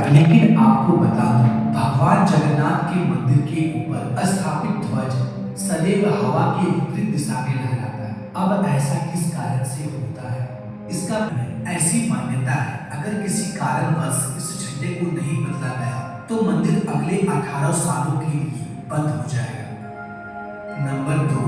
लेकिन आपको बता दूं, भगवान जगन्नाथ के मंदिर के ऊपर स्थापित ध्वज सदैव हवा के विपरीत दिशा में लहराता है। अब ऐसा किस कारण से होता है? इसका ऐसी मान्यता है, अगर किसी कारणवश इस झंडे को नहीं बदला गया तो मंदिर अगले 18 सालों के लिए बंद हो जाएगा। नंबर 2,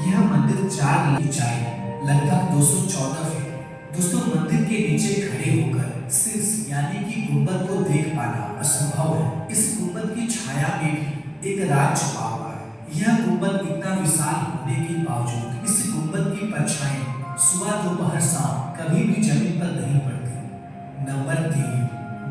यह मंदिर 4 ऊंचाई लगभग 214 फीट। दोस्तों, मंदिर के नीचे खड़े होकर शीर्ष यानी कि गुंबद को देख पाना असंभव है। इस गुंबद की छाया में भी एक राज छुपा हुआ है। यह गुंबद इतना विशाल होने के बावजूद इस गुंबद की परछाई सुबह दोपहर शाम कभी भी जमीन पर नहीं पड़ती। नंबर 3,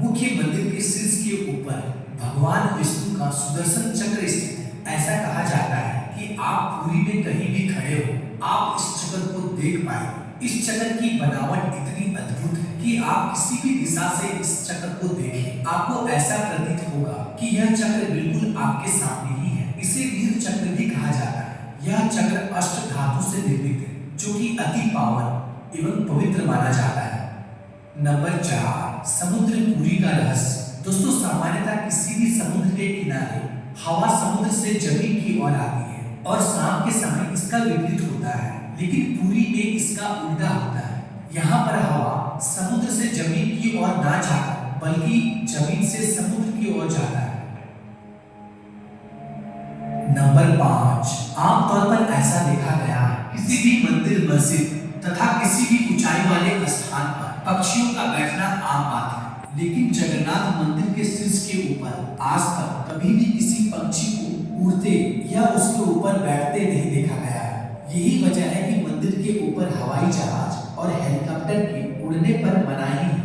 मुख्य मंदिर के शीर्ष के ऊपर भगवान विष्णु का सुदर्शन चक्र स्थित है। ऐसा कहा जाता है कि आप पुरी में कहीं भी खड़े हो, आप इस चक्र को देख पाएंगे। इस चक्र की बनावट इतनी अद्भुत है कि आप किसी भी दिशा से इस चक्र को देखें, आपको ऐसा प्रतीत होगा कि यह चक्र बिल्कुल आपके सामने ही है। इसे वीर चक्र भी कहा जाता है। यह चक्र अष्ट धातु से निर्मित है, जो कि अति पावन एवं पवित्र माना जाता है। नंबर 4, समुद्र पुरी का रहस्य। दोस्तों, सामान्यतः किसी भी समुद्र के किनारे हवा समुद्र से जमीन की ओर आती है और शाम के समय इसका विपरीत होता है, लेकिन पुरी में इसका उल्टा होता है। यहाँ पर हवा समुद्र से जमीन की ओर ना जाकर बल्कि जमीन से समुद्र की ओर जाता है। नंबर 5, आमतौर पर ऐसा देखा गया है, किसी भी मंदिर, मस्जिद तथा किसी भी ऊंचाई वाले स्थान पर पक्षियों का बैठना आम बात है, लेकिन जगन्नाथ मंदिर के शीर्ष के ऊपर आज तक कभी भी किसी पक्षी को उड़ते या उसके ऊपर बैठते नहीं देखा गया है। यही वजह है कि मंदिर के ऊपर हवाई जहाज और हेलीकॉप्टर के उड़ने पर मनाही है।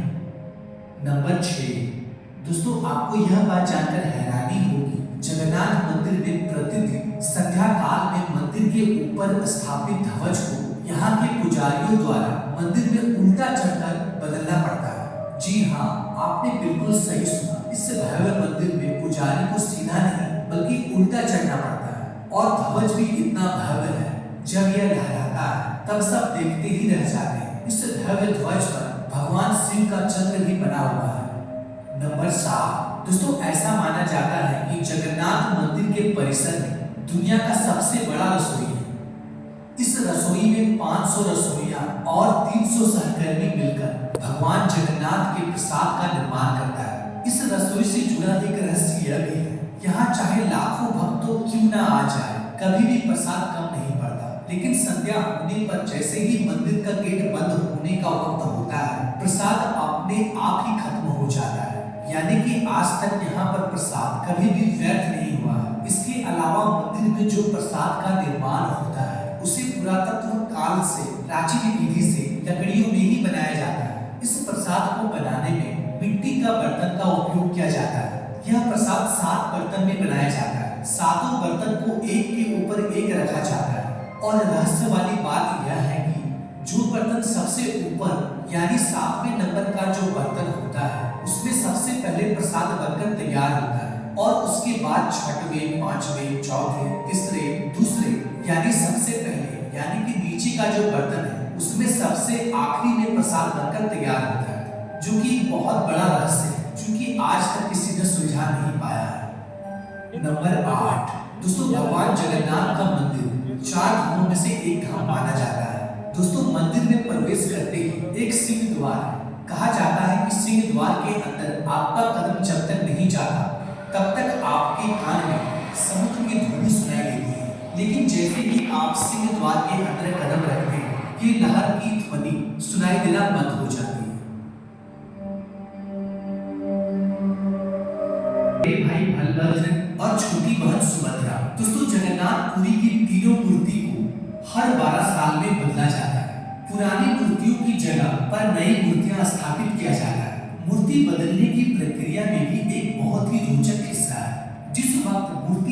नंबर 6, दोस्तों, आपको यह बात जानकर हैरानी होगी, जगन्नाथ मंदिर में प्रतिदिन संध्या काल में मंदिर के ऊपर स्थापित ध्वज को यहाँ के पुजारियों द्वारा मंदिर में उल्टा चढ़कर बदलना पड़ता है। जी हाँ, आपने बिल्कुल सही सुना। इस भव्य मंदिर में पुजारी को सीधा नहीं बल्कि उल्टा चढ़ना पड़ता है और ध्वज भी इतना भव्य है, जब यह लहराता है तब सब देखते ही रह जाते हैं। इस भव्य ध्वज पर भगवान शिव का चक्र भी बना हुआ है। नंबर 7, दोस्तों, ऐसा माना जाता है कि जगन्नाथ मंदिर के परिसर में दुनिया का सबसे बड़ा रसोई है। इस रसोई में 500 रसोइया और 300 सहकर्मी मिलकर भगवान जगन्नाथ के प्रसाद का निर्माण करता है। इस रसोई से जुड़ा एक रहस्य यह भी है, यहाँ चाहे लाखों भक्तों क्यों न आ जाए, कभी भी प्रसाद कम नहीं पड़ता। लेकिन संध्या होने पर जैसे ही मंदिर का गेट बंद होने का वक्त होता है, प्रसाद अपने आप ही खत्म हो जाता है। यानी कि आज तक यहाँ पर प्रसाद कभी भी व्यर्थ नहीं हुआ है। इसके अलावा मंदिर में जो प्रसाद का निर्माण होता है उसे पुरातत्व काल से प्राचीन विधि से लकड़ियों में ही बनाया जाता है। इस प्रसाद को बनाने में मिट्टी का बर्तन का उपयोग किया जाता है। यह प्रसाद 7 बर्तन में बनाया जाता है। 7 बर्तन को एक के ऊपर एक रखा जाता है और रहस्य वाली बात यह है कि जो बर्तन सबसे ऊपर यानी 7वें नंबर का जो बर्तन होता है उसमें सबसे पहले प्रसाद बनकर तैयार होता है और उसके बाद 6वें, 5वें, 4थे, तीसरे, दूसरे यानी सबसे पहले यानी कि नीचे का जो बर्तन है उसमें सबसे आखिरी में प्रसाद बनकर तैयार होता है, जो कि बहुत बड़ा रहस्य है, क्योंकि आज तक किसी ने सुलझा नहीं पाया है। नंबर 8, दोस्तों, भगवान जगन्नाथ का मंदिर 4 धामों में से एक धाम माना जाता है। दोस्तों, मंदिर में प्रवेश करते ही एक सिंह द्वार है। कहा जाता है कि सिंह द्वार के अंदर आपका कदम जब तक नहीं जाता तब तक आपके कान में समुद्र की ध्वनि सुनाई देती है, लेकिन जैसे ही आप सिंह द्वार के अंदर कदम रखते हैं, ये लहर की ध्वनि सुनाई देना बंद हो जाती है। भाई बलभद्र और छोटी बहन सुभद्रा। दोस्तों, जगन्नाथ पुरी की तीनों मूर्ति को हर 12 साल में बदला जाता है। पुरानी मूर्तियों की जगह पर नई मूर्तियां स्थापित किया जाता है। मूर्ति बदलने की प्रक्रिया में भी एक बहुत ही रोचक हिस्सा है। जिस वक्त मूर्ति